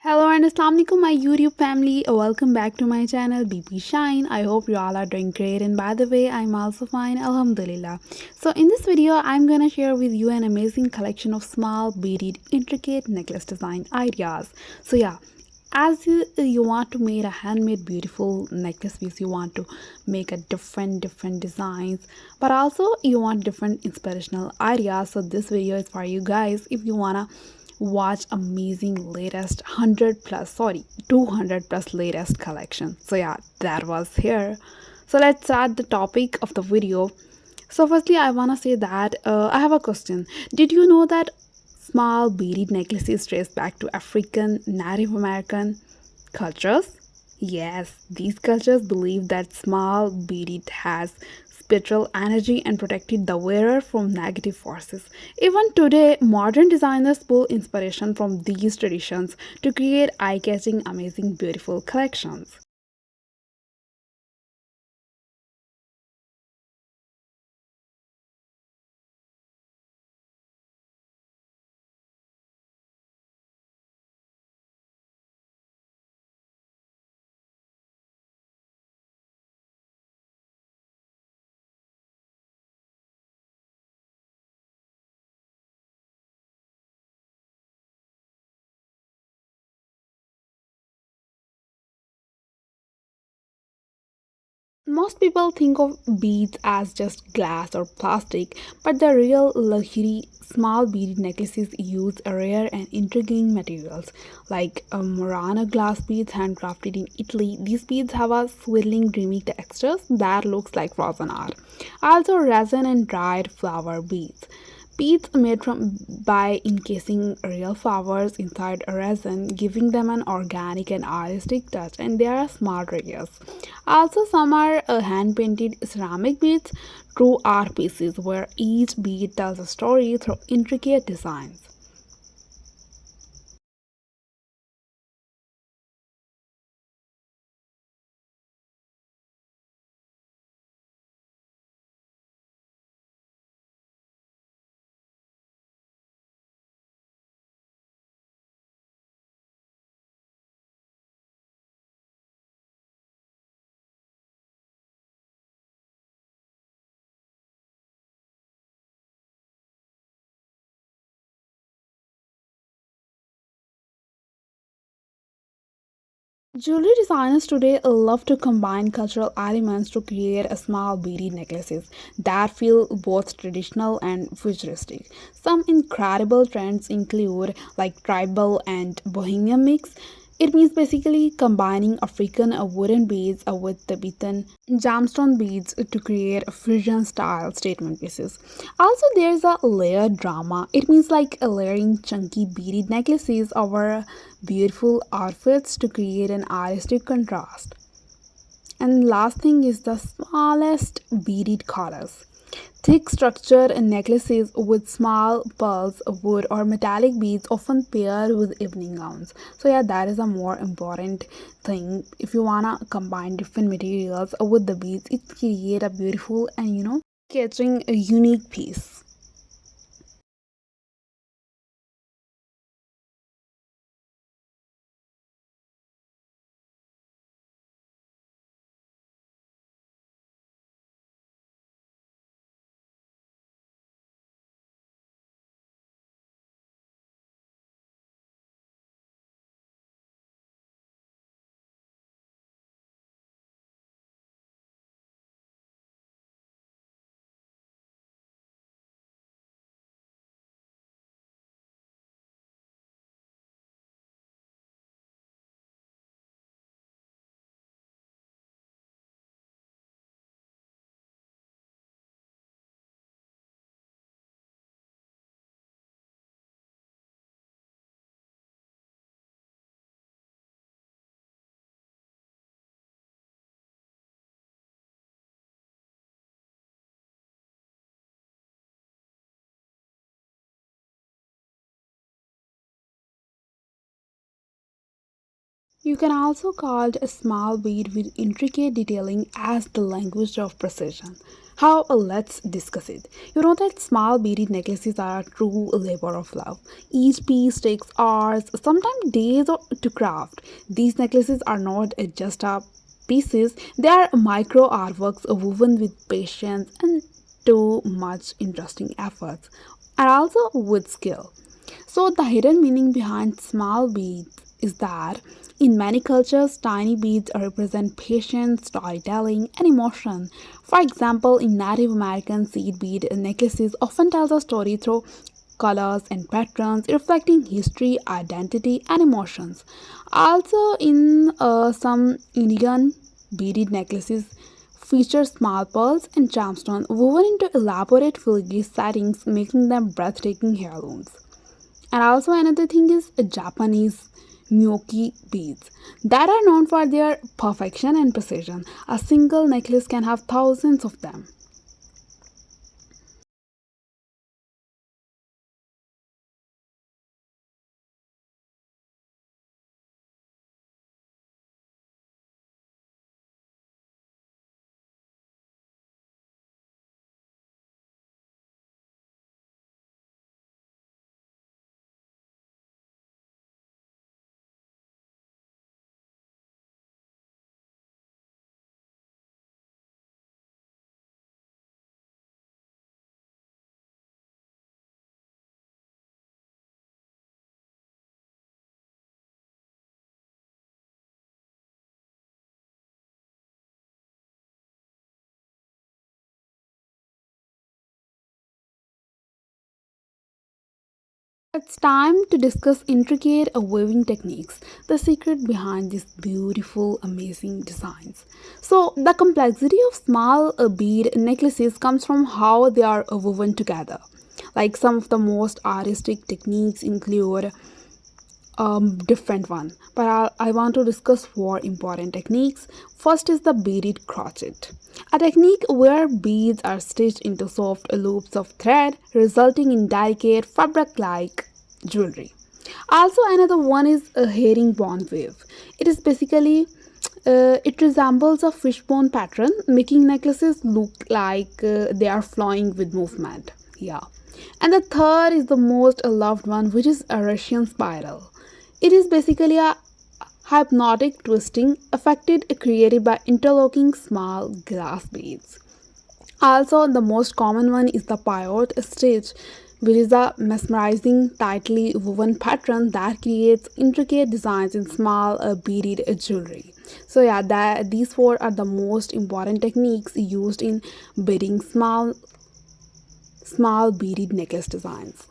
Hello and Assalamu alaikum my YouTube family. Welcome back to my channel BP Shine. I hope you all are doing great, and by the way I'm also fine, Alhamdulillah. So in this video I'm gonna share with you an amazing collection of small beaded intricate necklace design ideas. So yeah, as you want to make a handmade beautiful necklace piece, you want to make a different designs, but also you want different inspirational ideas. So this video is for you guys if you wanna watch amazing latest 100 plus, sorry, 200 plus latest collection. So yeah, that was here. So let's start the topic of the video. So firstly I want to say that I have a question. Did you know that small beaded necklaces trace back to African, Native American cultures? Yes, these cultures believe that small beaded has spiritual energy and protected the wearer from negative forces. Even today, modern designers pull inspiration from these traditions to create eye-catching, amazing, beautiful collections. Most people think of beads as just glass or plastic, but the real luxury small beaded necklaces use rare and intriguing materials like Murano glass beads handcrafted in Italy. These beads have a swirling, dreamy textures that looks like frozen art. Also, resin and dried flower beads. Beads made from by encasing real flowers inside a resin, giving them an organic and artistic touch, and they are smart radius. Also, some are hand painted ceramic beads, true art pieces where each bead tells a story through intricate designs. Jewelry designers today love to combine cultural elements to create a small beaded necklaces that feel both traditional and futuristic. Some incredible trends include like tribal and bohemian mix. It means basically combining African wooden beads with Tibetan gemstone beads to create fusion style statement pieces. Also, there's a layered drama. It means like layering chunky beaded necklaces over beautiful outfits to create an artistic contrast. And last thing is the smallest beaded collars. Thick structured necklaces with small pearls, wood, or metallic beads often pair with evening gowns. So yeah, that is a more important thing. If you wanna combine different materials with the beads, it create a beautiful and catching a unique piece. You can also call a small bead with intricate detailing as the language of precision. How? Let's discuss it. You know that small beaded necklaces are a true labor of love. Each piece takes hours, sometimes days to craft. These necklaces are not just pieces, they are micro artworks woven with patience and too much interesting efforts, and also with skill. So, the hidden meaning behind small beads is that in many cultures, tiny beads represent patience, storytelling, and emotion. For example, in Native American seed bead necklaces often tells a story through colors and patterns reflecting history, identity, and emotions. Also, in some Indian beaded necklaces feature small pearls and gemstones woven into elaborate filigree settings, making them breathtaking heirlooms. And also another thing is Japanese Myoki beads that are known for their perfection and precision. A single necklace can have thousands of them. It's time to discuss intricate weaving techniques, the secret behind these beautiful, amazing designs. So, the complexity of small bead necklaces comes from how they are woven together. Like some of the most artistic techniques include different one, but I want to discuss four important techniques. First is the beaded crochet, a technique where beads are stitched into soft loops of thread, resulting in delicate fabric-like jewelry. Also, another one is a herringbone wave. It is basically it resembles a fishbone pattern, making necklaces look like they are flowing with movement. Yeah. And the third is the most loved one, which is a Russian spiral. It is basically a hypnotic twisting affected created by interlocking small glass beads. Also, the most common one is the pivot stitch, which is a mesmerizing, tightly woven pattern that creates intricate designs in small beaded jewelry. So, yeah, these four are the most important techniques used in beading small beaded necklace designs.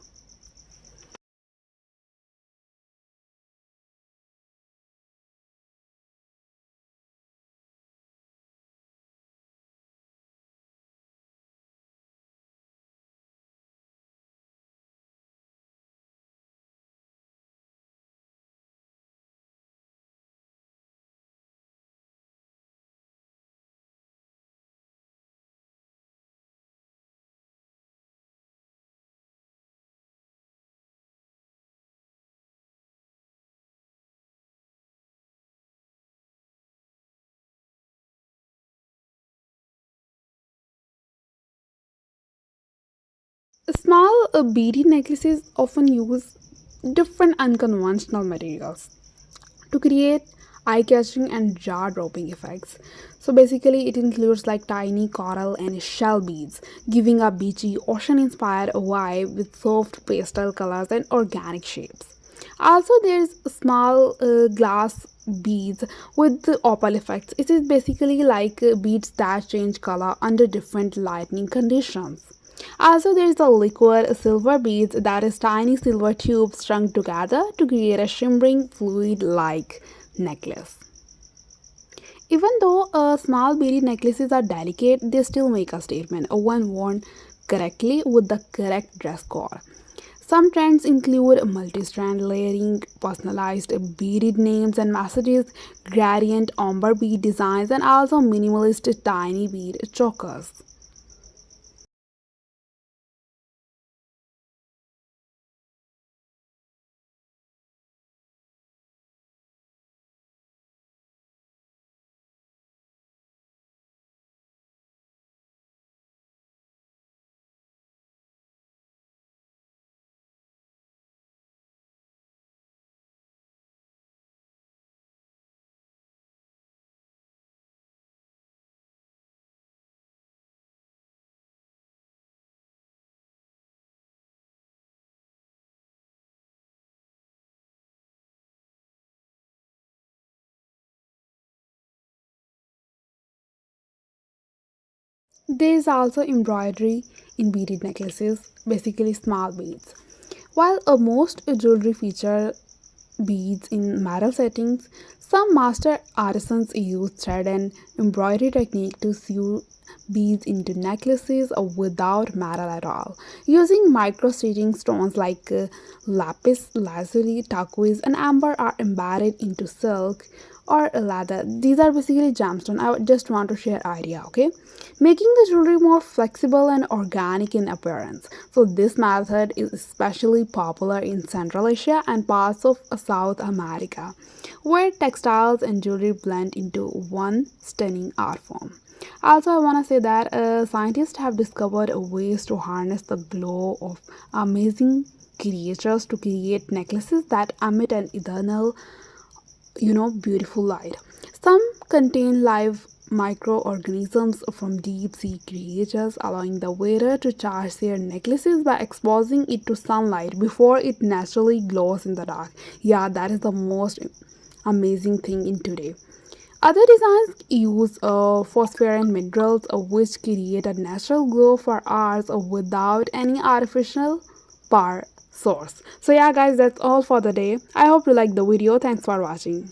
Small beaded necklaces often use different unconventional materials to create eye-catching and jaw-dropping effects. So basically, it includes like tiny coral and shell beads, giving a beachy, ocean-inspired vibe with soft pastel colors and organic shapes. Also, there's small glass beads with the opal effects. It is basically like beads that change color under different lighting conditions. Also, there is the liquid silver beads, that is tiny silver tubes strung together to create a shimmering fluid like necklace. Even though small beaded necklaces are delicate, they still make a statement when worn correctly with the correct dress code. Some trends include multi-strand layering, personalized beaded names and messages, gradient ombre bead designs, and also minimalist tiny bead chokers. There is also embroidery in beaded necklaces, basically small beads. While most jewelry feature beads in metal settings, some master artisans use thread and embroidery technique to sew beads into necklaces without metal at all. Using micro stitching stones like lapis lazuli, turquoise, and amber are embedded into silk or leather. These are basically gemstones. I just want to share idea, okay? Making the jewelry more flexible and organic in appearance. So this method is especially popular in Central Asia and parts of South America, where textiles and jewelry blend into one stunning art form. Also, I want to say that scientists have discovered ways to harness the glow of amazing creatures to create necklaces that emit an eternal, beautiful light. Some contain live microorganisms from deep sea creatures, allowing the wearer to charge their necklaces by exposing it to sunlight before it naturally glows in the dark. Yeah, that is the most amazing thing in today. Other designs use phosphorescent minerals which create a natural glow for hours without any artificial power source. So yeah guys, that's all for the day. I hope you like the video. Thanks for watching.